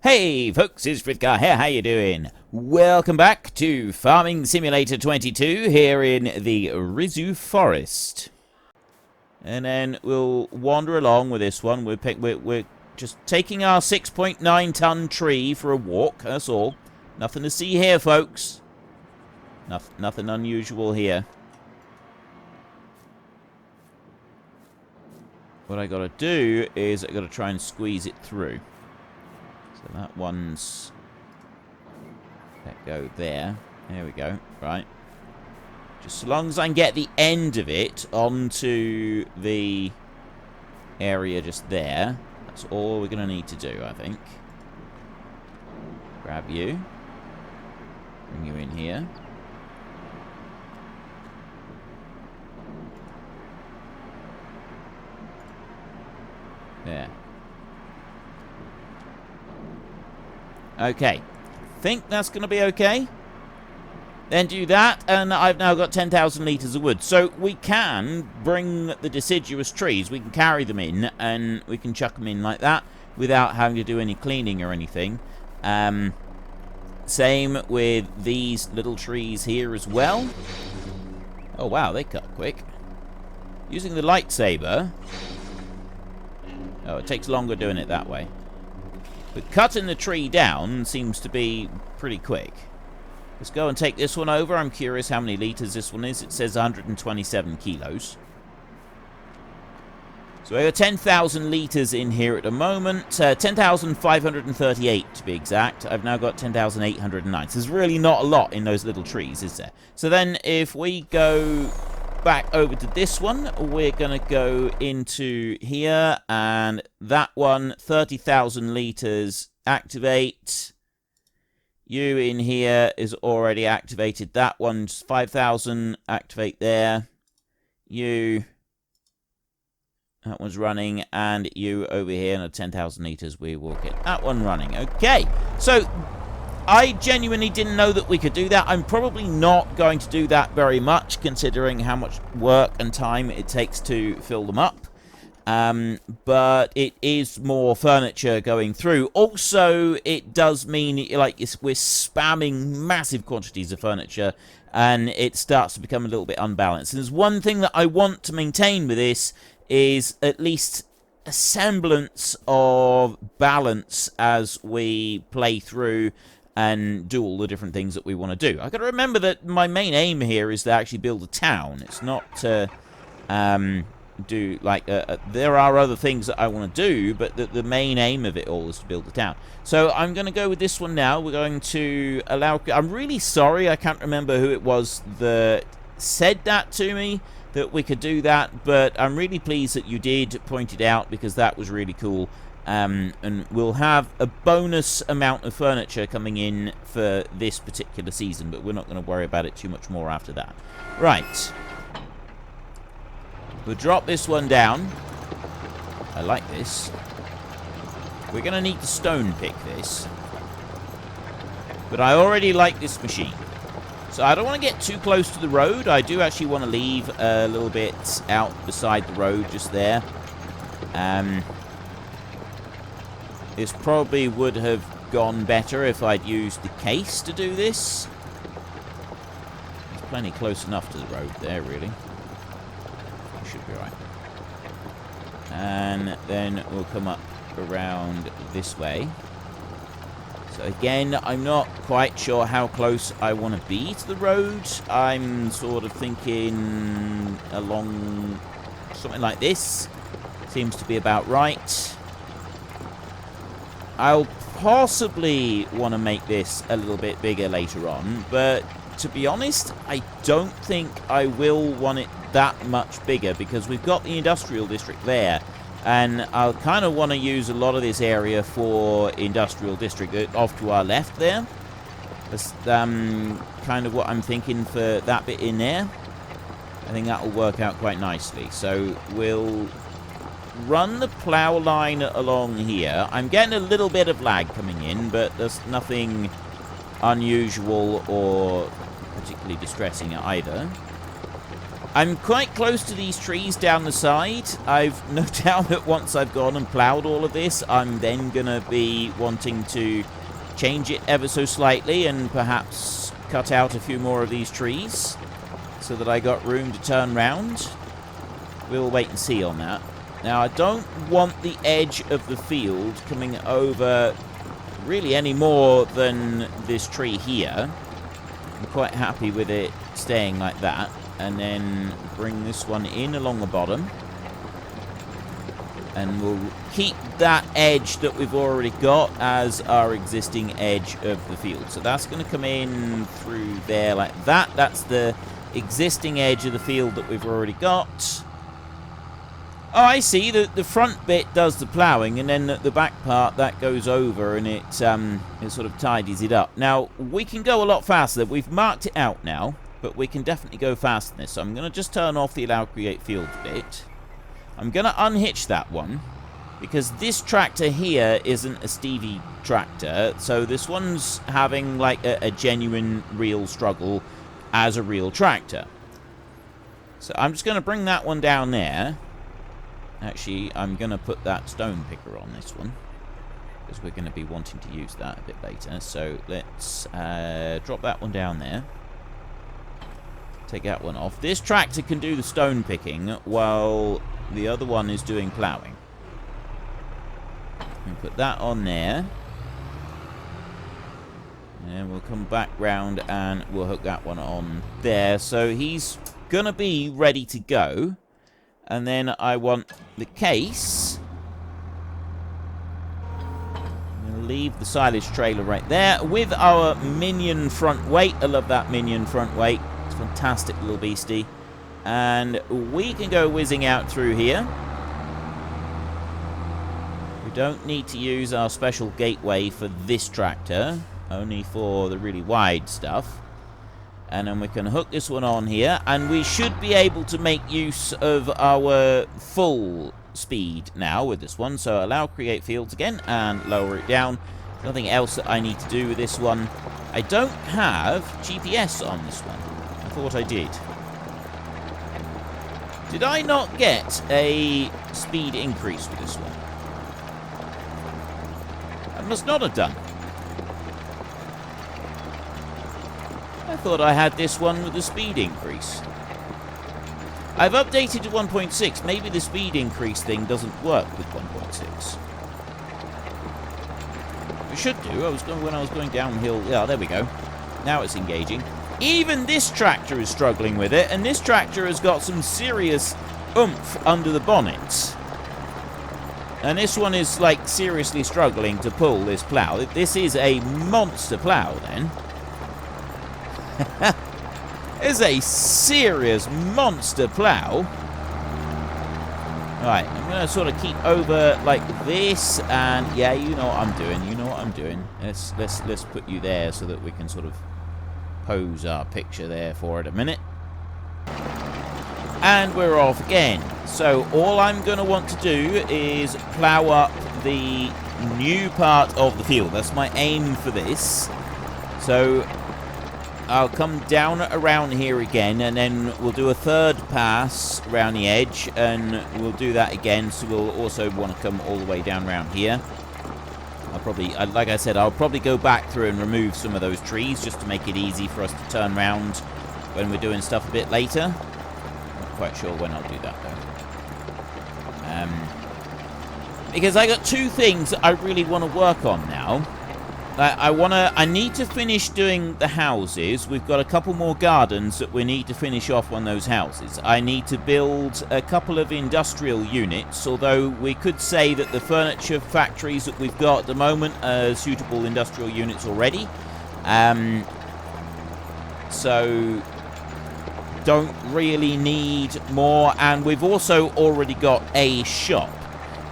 Hey folks, it's Frithgar here, how you doing? Welcome back to Farming Simulator 22 here in the Risoux Forest. And then we'll wander along with this one. We're just taking our 6.9 ton tree for a walk, that's all. Nothing to see here, folks. Nothing unusual here. What I gotta do is I gotta try and squeeze it through. So that one's... let go there. There we go. Right. Just so long as I can get the end of it onto the area just there. That's all we're going to need to do, I think. Grab you. Bring you in here. There. Okay. Think that's going to be okay. Then do that, and I've now got 10,000 litres of wood. So we can bring the deciduous trees, we can carry them in, and we can chuck them in like that without having to do any cleaning or anything. Same with these little trees here as well. Oh wow, they cut quick. Using the lightsaber. Oh, it takes longer doing it that way. But cutting the tree down seems to be pretty quick. Let's go and take this one over. I'm curious how many litres this one is. It says 127 kilos. So we have 10,000 litres in here at the moment. 10,538 to be exact. I've now got 10,809. So there's really not a lot in those little trees, is there? So then if we go back over to this one, we're going to go into here. And that one, 30,000 litres, activate. You in here is already activated. That one's 5,000. Activate there. You. That one's running. And you over here at 10,000 litres. We will get that one running. Okay. So, I genuinely didn't know that we could do that. I'm probably not going to do that very much, considering how much work and time it takes to fill them up. But it is more furniture going through. Also, it does mean like we're spamming massive quantities of furniture, and it starts to become a little bit unbalanced. And there's one thing that I want to maintain with this is at least a semblance of balance as we play through and do all the different things that we want to do. I've got to remember that my main aim here is to actually build a town. It's not to do like there are other things that I want to do, but the main aim of it all is to build a town. So I'm going to go with this one now. We're going to allow... I'm really sorry, I can't remember who it was that said that to me, that we could do that, but I'm really pleased that you did point it out, because that was really cool. And we'll have a bonus amount of furniture coming in for this particular season, but we're not going to worry about it too much more after that. Right. We'll drop this one down. I like this. We're going to need to stone pick this. But I already like this machine. So I don't want to get too close to the road. I do actually want to leave a little bit out beside the road just there. This probably would have gone better if I'd used the case to do this. It's plenty close enough to the road there, really. Should be right. And then we'll come up around this way. So again, I'm not quite sure how close I want to be to the road. I'm sort of thinking along something like this. Seems to be about right. I'll possibly want to make this a little bit bigger later on, but to be honest, I don't think I will want it that much bigger, because we've got the industrial district there, and I'll kind of want to use a lot of this area for industrial district off to our left there. That's kind of what I'm thinking for that bit in there. I think that will work out quite nicely. So we'll run the plough line along here. I'm getting a little bit of lag coming in, but there's nothing unusual or particularly distressing either. I'm quite close to these trees down the side. I've no doubt that once I've gone and ploughed all of this, I'm then going to be wanting to change it ever so slightly and perhaps cut out a few more of these trees so that I got room to turn round. We'll wait and see on that. Now, I don't want the edge of the field coming over really any more than this tree here. I'm quite happy with it staying like that. And then bring this one in along the bottom. And we'll keep that edge that we've already got as our existing edge of the field. So that's going to come in through there like that. That's the existing edge of the field that we've already got. Oh, I see. The front bit does the ploughing, and then the back part, that goes over, and it sort of tidies it up. Now, we can go a lot faster. We've marked it out now. But we can definitely go faster than this. So I'm going to just turn off the allow create field bit. I'm going to unhitch that one. Because this tractor here isn't a Stevie tractor. So this one's having like a genuine real struggle as a real tractor. So I'm just going to bring that one down there. Actually, I'm going to put that stone picker on this one. Because we're going to be wanting to use that a bit later. So let's drop that one down there. Take that one off. This tractor can do the stone picking while the other one is doing ploughing. And put that on there. And we'll come back round and we'll hook that one on there. So he's going to be ready to go. And then I want the case. We'll leave the silage trailer right there with our minion front weight. I love that minion front weight. Fantastic little beastie. And we can go whizzing out through here. We don't need to use our special gateway for this tractor, only for the really wide stuff. And then we can hook this one on here, and we should be able to make use of our full speed now with this one. So allow create fields again and lower it down. Nothing else that I need to do with this one. I don't have GPS on this one. I thought I did. Did I not get a speed increase with this one? I must not have done. I thought I had this one with a speed increase. I've updated to 1.6. Maybe the speed increase thing doesn't work with 1.6. It should do. When I was going downhill. Yeah, there we go. Now it's engaging. Even this tractor is struggling with it, and this tractor has got some serious oomph under the bonnet. And this one is, like, seriously struggling to pull this plough. This is a monster plough, then. It's a serious monster plough. Right, I'm going to sort of keep over like this, and yeah, you know what I'm doing. You know what I'm doing. Let's put you there so that we can sort of pose our picture there for it a minute. And we're off again. So all I'm going to want to do is plough up the new part of the field. That's my aim for this. So I'll come down around here again, and then we'll do a third pass around the edge, and we'll do that again. So we'll also want to come all the way down around here. I'll probably, like I said, I'll probably go back through and remove some of those trees just to make it easy for us to turn around when we're doing stuff a bit later. Not quite sure when I'll do that though. Because I got two things that I really want to work on now. I need to finish doing the houses. We've got a couple more gardens that we need to finish off on those houses. I need to build a couple of industrial units, although we could say that the furniture factories that we've got at the moment are suitable industrial units already. So don't really need more, and we've also already got a shop.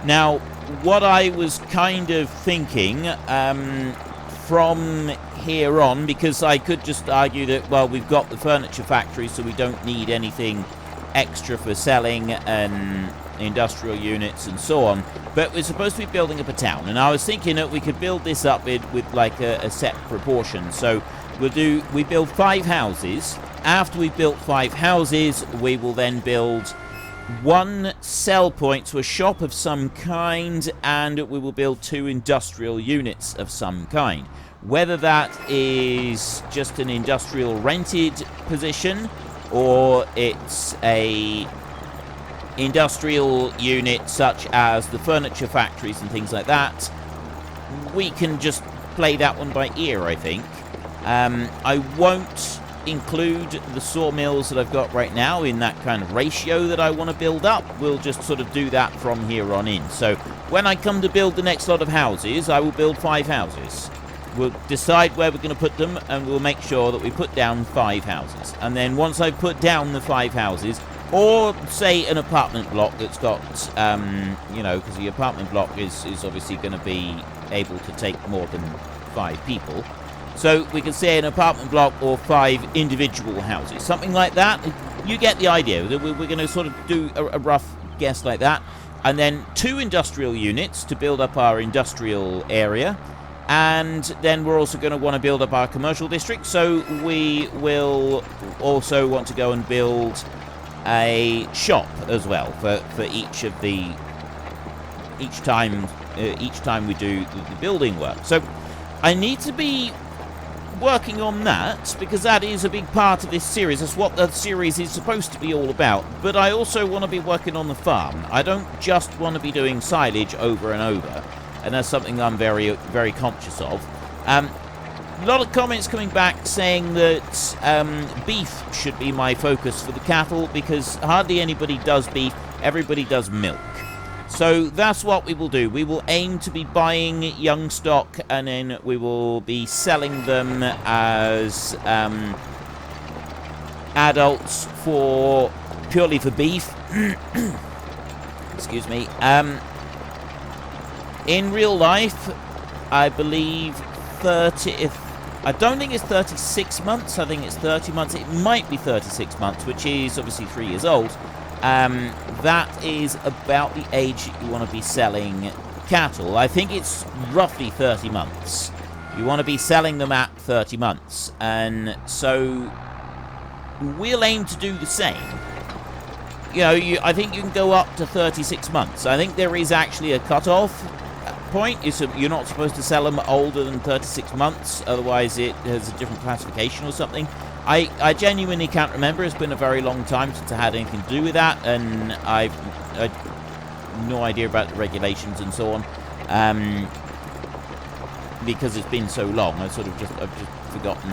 Now, what I was kind of thinking from here on, because I could just argue that, well, we've got the furniture factory, so we don't need anything extra for selling and industrial units and so on, but we're supposed to be building up a town, and I was thinking that we could build this up with like a set proportion. So we build 5 houses, after we've built 5 houses, we will then build 1 sell point, so a shop of some kind, and we will build 2 industrial units of some kind. Whether that is just an industrial rented position, or it's a industrial unit such as the furniture factories and things like that, we can just play that one by ear, I think. I won't include the sawmills that I've got right now in that kind of ratio that I want to build up. We'll just sort of do that from here on in. So when I come to build the next lot of houses, I will build 5 houses. We'll decide where we're going to put them, and we'll make sure that we put down 5 houses. And then once I've put down the 5 houses, or say an apartment block that's got, you know, because the apartment block is obviously going to be able to take more than 5 people. So we can say an apartment block or 5 individual houses, something like that. You get the idea. We're going to sort of do a rough guess like that. And then 2 industrial units to build up our industrial area. And then we're also going to want to build up our commercial district. So we will also want to go and build a shop as well for each of the each time we do the building work. So I need to be working on that, because that is a big part of this series. That's what the series is supposed to be all about. But I also want to be working on the farm. I don't just want to be doing silage over and over, and that's something I'm very, very conscious of. A lot of comments coming back saying that beef should be my focus for the cattle, because hardly anybody does beef, everybody does milk. So that's what we will do. We will aim to be buying young stock, and then we will be selling them as adults purely for beef. Excuse me. In real life, I believe I don't think it's 36 months. I think it's 30 months. It might be 36 months, which is obviously 3 years old. That is about the age that you want to be selling cattle. I think it's roughly 30 months. You want to be selling them at 30 months. And so we'll aim to do the same. You know, I think you can go up to 36 months. I think there is actually a cut-off point. You're not supposed to sell them older than 36 months. Otherwise, it has a different classification or something. I genuinely can't remember. It's been a very long time since I had anything to do with that, and I've no idea about the regulations and so on, because it's been so long. I've just forgotten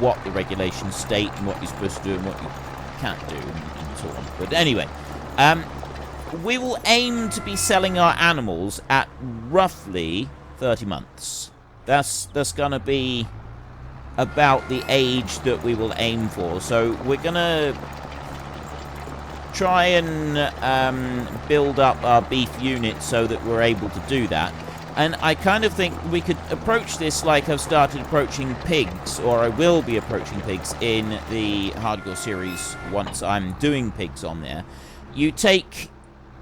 what the regulations state and what you're supposed to do and what you can't do and so on. But anyway, we will aim to be selling our animals at roughly 30 months. That's going to be about the age that we will aim for. So we're going to try and build up our beef unit so that we're able to do that. And I kind of think we could approach this like I've started approaching pigs, or I will be approaching pigs in the Hardcore series once I'm doing pigs on there. You take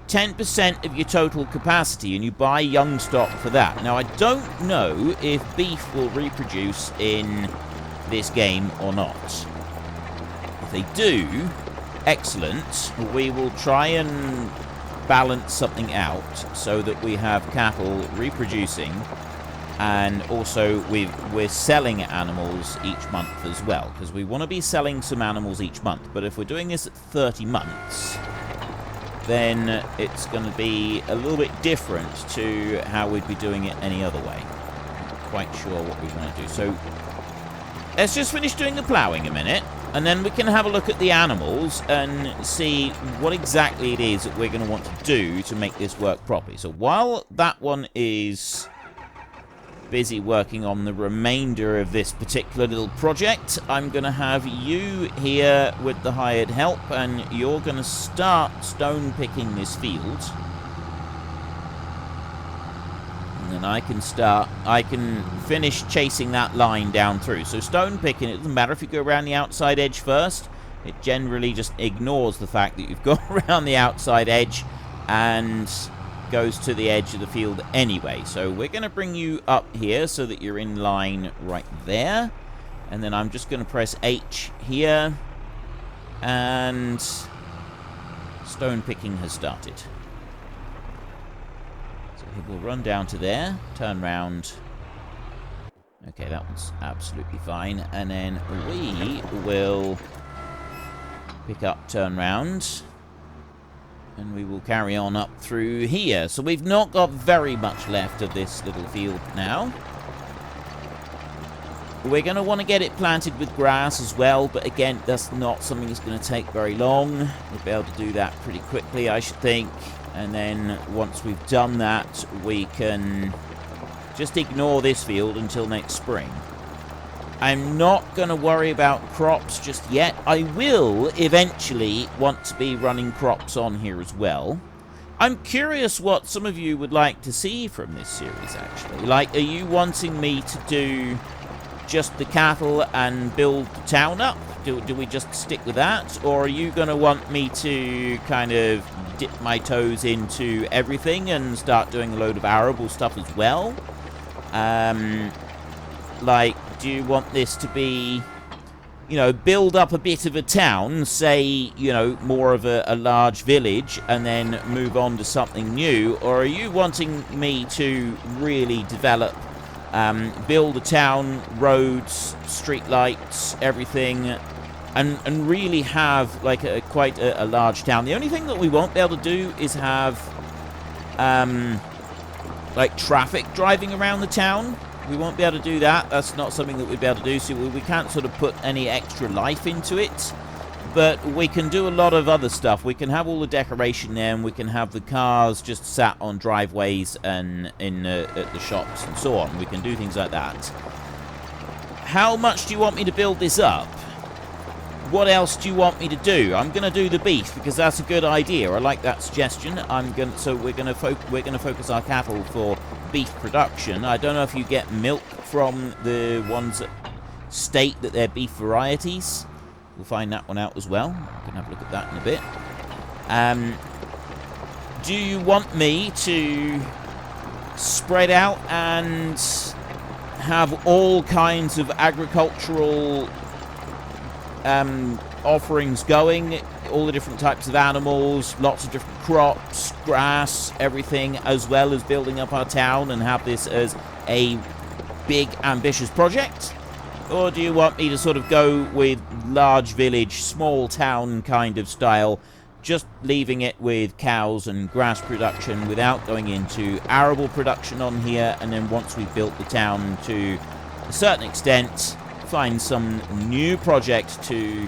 10% of your total capacity and you buy young stock for that. Now, I don't know if beef will reproduce in this game or not. If they do, excellent. We will try and balance something out so that we have cattle reproducing, and also we're selling animals each month as well, because we want to be selling some animals each month. But if we're doing this at 30 months, then it's going to be a little bit different to how we'd be doing it any other way. Not quite sure what we want to do. So let's just finish doing the ploughing a minute, and then we can have a look at the animals and see what exactly it is that we're going to want to do to make this work properly. So while that one is busy working on the remainder of this particular little project, I'm going to have you here with the hired help, and you're going to start stone picking this field. And then I can finish chasing that line down through. So stone picking, it doesn't matter if you go around the outside edge first. It generally just ignores the fact that you've gone around the outside edge and goes to the edge of the field anyway. So we're going to bring you up here so that you're in line right there. And then I'm just going to press H here. And stone picking has started. So he will run down to there, turn round. Okay, that one's absolutely fine. And then we will pick up, turn round. And we will carry on up through here. So we've not got very much left of this little field now. We're going to want to get it planted with grass as well, but again, that's not something that's going to take very long. We'll be able to do that pretty quickly, I should think. And then once we've done that, we can just ignore this field until next spring. I'm not going to worry about crops just yet. I will eventually want to be running crops on here as well. I'm curious what some of you would like to see from this series, actually. Like, are you wanting me to do just the cattle and build the town up? Do we just stick with that? Or are you going to want me to kind of dip my toes into everything and start doing a load of arable stuff as well? Like, do you want this to be, you know, build up a bit of a town, say, you know, more of a large village, and then move on to something new? Or are you wanting me to really develop, build a town, roads, street lights, everything, and really have, like, quite a large town? The only thing that we won't be able to do is have, like, traffic driving around the town. We won't be able to do that. That's not something that we'd be able to do, so we can't sort of put any extra life into it. But we can do a lot of other stuff. We can have all the decoration there, and we can have the cars just sat on driveways and at the shops and so on. We can do things like that. How much do you want me to build this up? What else do you want me to do? I'm going to do the beef because that's a good idea. I like that suggestion. So we're going to focus our cattle for beef production. I don't know if you get milk from the ones that state that they're beef varieties. We'll find that one out as well. We can have a look at that in a bit. Do you want me to spread out and have all kinds of agricultural offerings going, all the different types of animals, lots of different crops, grass, everything, as well as building up our town and have this as a big ambitious project? Or do you want me to sort of go with large village, small town kind of style, just leaving it with cows and grass production without going into arable production on here, and then once we've built the town to a certain extent, find some new project to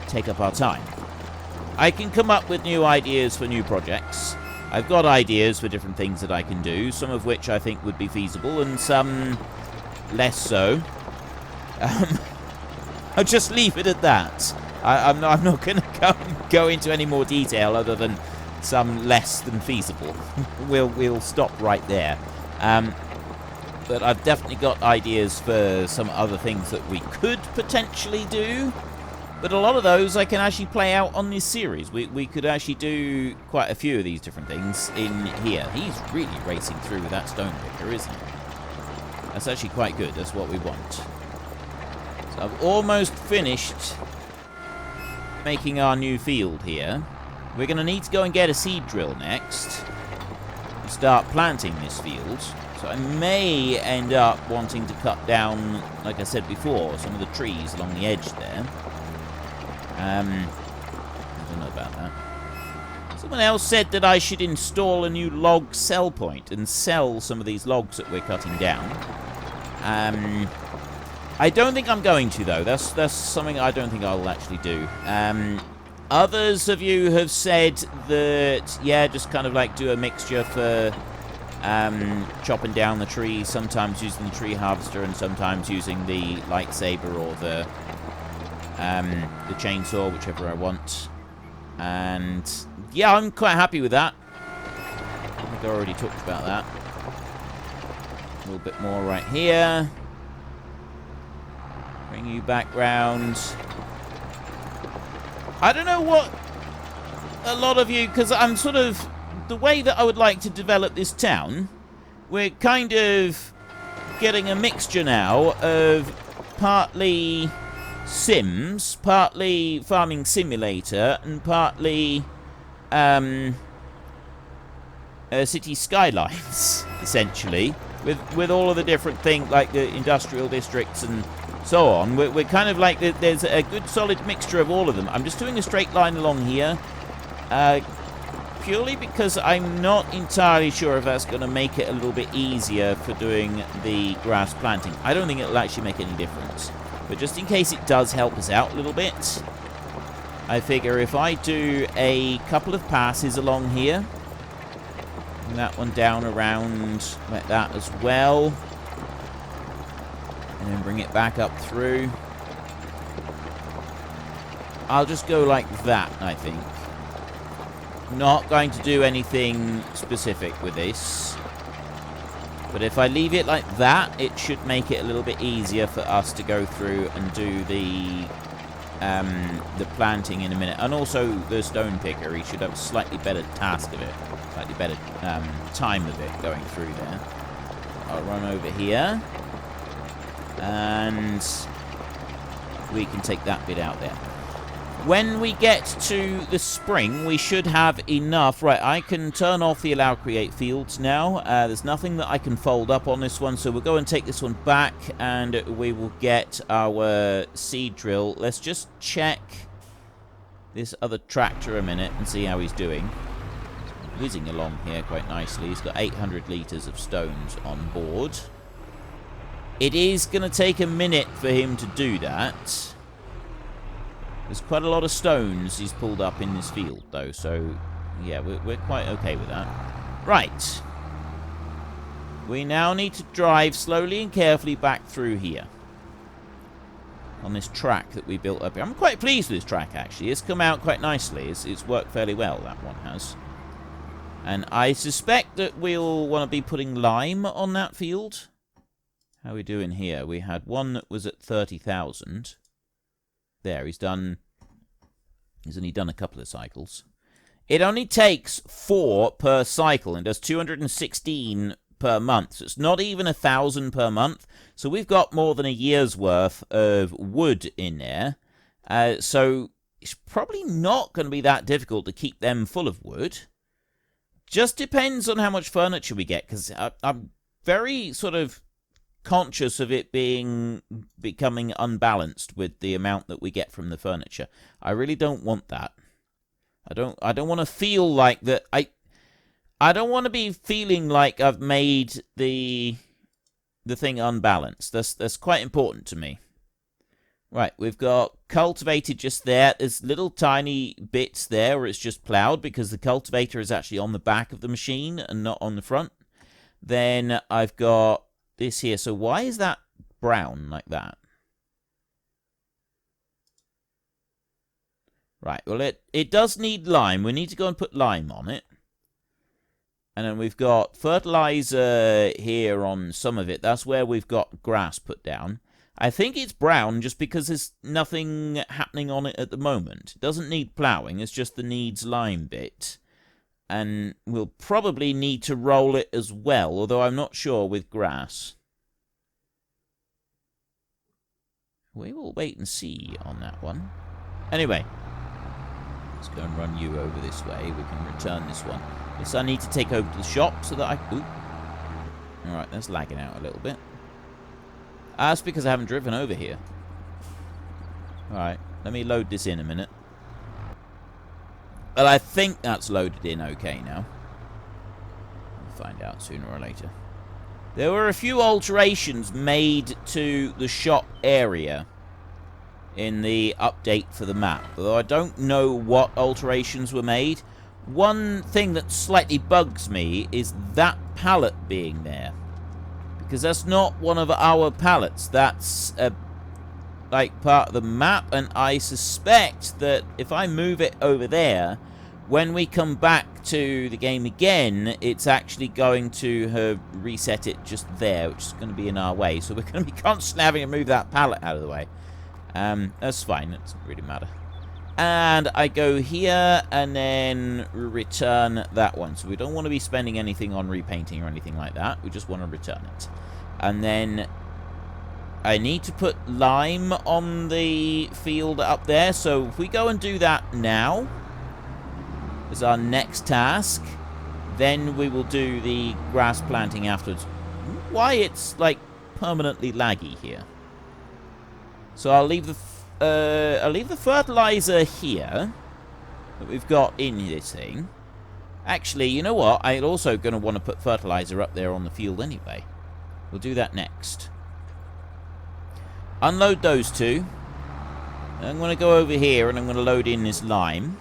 take up our time? I can come up with new ideas for new projects. I've got ideas for different things that I can do, some of which I think would be feasible, and some less so. I'll just leave it at that. I'm not going to go into any more detail other than some less than feasible. We'll stop right there. But I've definitely got ideas for some other things that we could potentially do. But a lot of those I can actually play out on this series. We could actually do quite a few of these different things in here. He's really racing through with that stone picker, isn't he? That's actually quite good. That's what we want. So I've almost finished making our new field here. We're going to need to go and get a seed drill next and start planting this field. So I may end up wanting to cut down, like I said before, some of the trees along the edge there. I don't know about that. Someone else said that I should install a new log sell point and sell some of these logs that we're cutting down. I don't think I'm going to, though. That's something I don't think I'll actually do. Others of you have said that, yeah, just kind of like do a mixture for chopping down the trees, sometimes using the tree harvester and sometimes using the lightsaber or the chainsaw, whichever I want. And yeah, I'm quite happy with that. I think I already talked about that. A little bit more right here. Bring you back round. I don't know what a lot of you, because I'm sort of, the way that I would like to develop this town, we're kind of getting a mixture now of partly Sims, partly Farming Simulator, and partly City Skylines, essentially, with all of the different things, like the industrial districts and so on. We're kind of like, there's a good solid mixture of all of them. I'm just doing a straight line along here, purely because I'm not entirely sure if that's going to make it a little bit easier for doing the grass planting. I don't think it'll actually make any difference, but just in case it does help us out a little bit, I figure if I do a couple of passes along here, and that one down around like that as well, and then bring it back up through, I'll just go like that, I think. Not going to do anything specific with this, but if I leave it like that, it should make it a little bit easier for us to go through and do the planting in a minute. And also the stone picker, he should have a slightly better task of it, slightly better time of it going through there. I'll run over here, and we can take that bit out there. When we get to the spring, we should have enough. Right, I can turn off the allow create fields now. There's nothing that I can fold up on this one, so we'll go and take this one back, and we will get our seed drill. Let's just check this other tractor a minute and see how he's doing. He's whizzing along here quite nicely. He's got 800 litres of stones on board. It is going to take a minute for him to do that. There's quite a lot of stones he's pulled up in this field, though, so yeah, we're quite okay with that. Right. We now need to drive slowly and carefully back through here on this track that we built up here. I'm quite pleased with this track, actually. It's come out quite nicely. It's worked fairly well, that one has. And I suspect that we'll want to be putting lime on that field. How are we doing here? We had one that was at 30,000. There, he's only done a couple of cycles. It only takes 4 per cycle and does 216 per month. So it's not even 1,000 per month. So we've got more than a year's worth of wood in there. So it's probably not going to be that difficult to keep them full of wood. Just depends on how much furniture we get, because I'm very sort of conscious of it becoming unbalanced with the amount that we get from the furniture. I really don't want that. I don't want to feel like that. I don't want to be feeling like I've made the thing unbalanced. That's quite important to me. Right, we've got cultivated just there. There's little tiny bits there where it's just ploughed because the cultivator is actually on the back of the machine and not on the front. Then I've got this here. So why is that brown like that? Right, well, it does need lime. We need to go and put lime on it. And then we've got fertilizer here on some of it. That's where we've got grass put down. I think it's brown just because there's nothing happening on it at the moment. It doesn't need ploughing. It's just the needs lime bit. And we'll probably need to roll it as well, although I'm not sure with grass. We will wait and see on that one. Anyway, let's go and run you over this way. We can return this one. Yes, I need to take over to the shop so that I... Ooh. Alright, that's lagging out a little bit. That's because I haven't driven over here. Alright, let me load this in a minute. Well, I think that's loaded in okay now. We'll find out sooner or later. There were a few alterations made to the shop area in the update for the map, although I don't know what alterations were made. One thing that slightly bugs me is that pallet being there, because that's not one of our pallets. That's like part of the map, and I suspect that if I move it over there, when we come back to the game again, it's actually going to have reset it just there, which is going to be in our way. So we're going to be constantly having to move that pallet out of the way. That's fine. It doesn't really matter. And I go here and then return that one. So we don't want to be spending anything on repainting or anything like that. We just want to return it. And then I need to put lime on the field up there. So if we go and do that now as our next task, then we will do the grass planting afterwards. Why it's like permanently laggy here. So I'll leave the fertilizer here that we've got in this thing. Actually, you know what? I'm also going to want to put fertilizer up there on the field anyway. We'll do that next. Unload those two. I'm going to go over here and I'm going to load in this lime.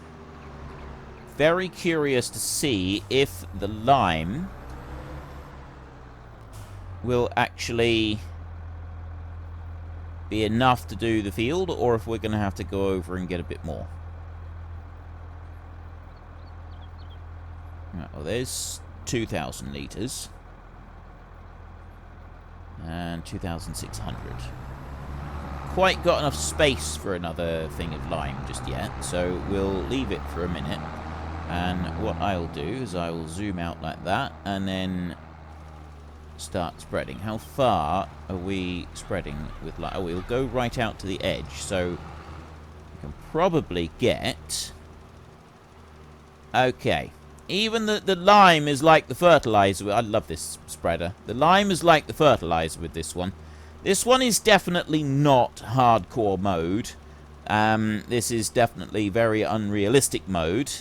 Very curious to see if the lime will actually be enough to do the field, or if we're going to have to go over and get a bit more. Right, well, there's 2,000 litres. And 2,600. Quite got enough space for another thing of lime just yet, so we'll leave it for a minute. And what I'll do is I will zoom out like that, and then start spreading. How far are we spreading with lime? Oh, we'll go right out to the edge, so we can probably get... Okay. Even the lime is like the fertilizer. I love this spreader. The lime is like the fertilizer with this one. This one is definitely not hardcore mode. This is definitely very unrealistic mode.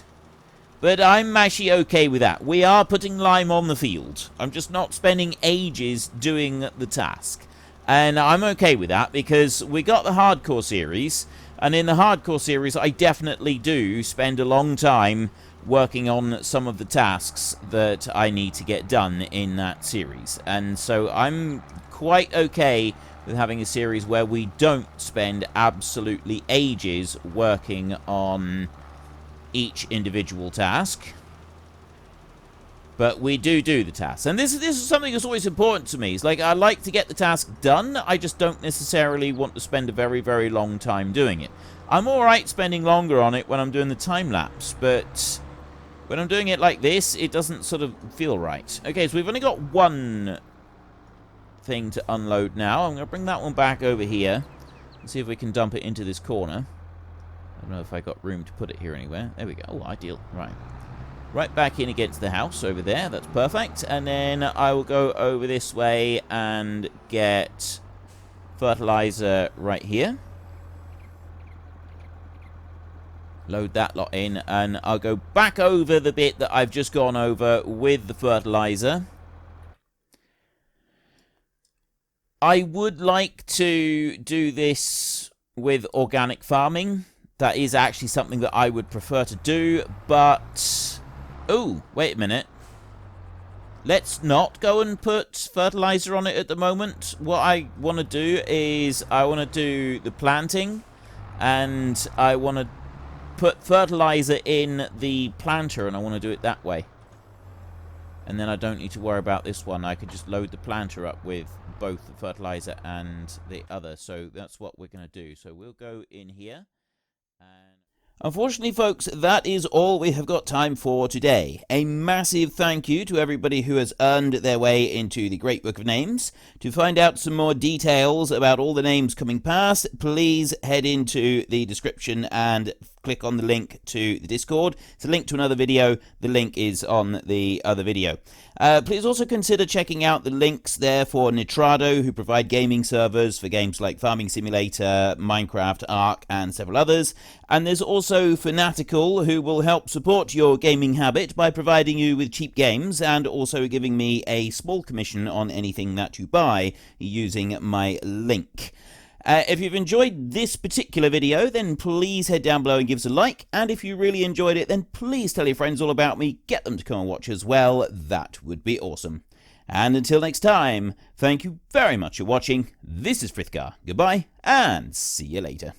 But I'm actually okay with that. We are putting lime on the field. I'm just not spending ages doing the task. And I'm okay with that because we got the hardcore series. And in the hardcore series, I definitely do spend a long time working on some of the tasks that I need to get done in that series. And so I'm quite okay with having a series where we don't spend absolutely ages working on each individual task, but we do the tasks. And this is something that's always important to me. It's like, I like to get the task done, I just don't necessarily want to spend a very, very long time doing it. I'm alright spending longer on it when I'm doing the time-lapse, but when I'm doing it like this, it doesn't sort of feel right. Okay, so we've only got one thing to unload now. I'm going to bring that one back over here and see if we can dump it into this corner. I don't know if I got room to put it here anywhere. There we go. Oh, ideal. Right. Right back in against the house over there. That's perfect. And then I will go over this way and get fertilizer right here. Load that lot in, and I'll go back over the bit that I've just gone over with the fertilizer. I would like to do this with organic farming. That is actually something that I would prefer to do, but... Oh, wait a minute. Let's not go and put fertilizer on it at the moment. What I want to do is I want to do the planting, and I want to put fertilizer in the planter, and I want to do it that way. And then I don't need to worry about this one. I could just load the planter up with both the fertilizer and the other. So that's what we're going to do. So we'll go in here. And unfortunately, folks, that is all we have got time for today. A massive thank you to everybody who has earned their way into the Great Book of Names. To find out some more details about all the names coming past, please head into the description and click on the link to the Discord. It's a link to another video. The link is on the other video. Please also consider checking out the links there for Nitrado, who provide gaming servers for games like Farming Simulator, Minecraft, Ark, and several others. And there's also Fanatical, who will help support your gaming habit by providing you with cheap games and also giving me a small commission on anything that you buy using my link. If you've enjoyed this particular video, then please head down below and give us a like. And if you really enjoyed it, then please tell your friends all about me. Get them to come and watch as well. That would be awesome. And until next time, thank you very much for watching. This is Frithgar. Goodbye, and see you later.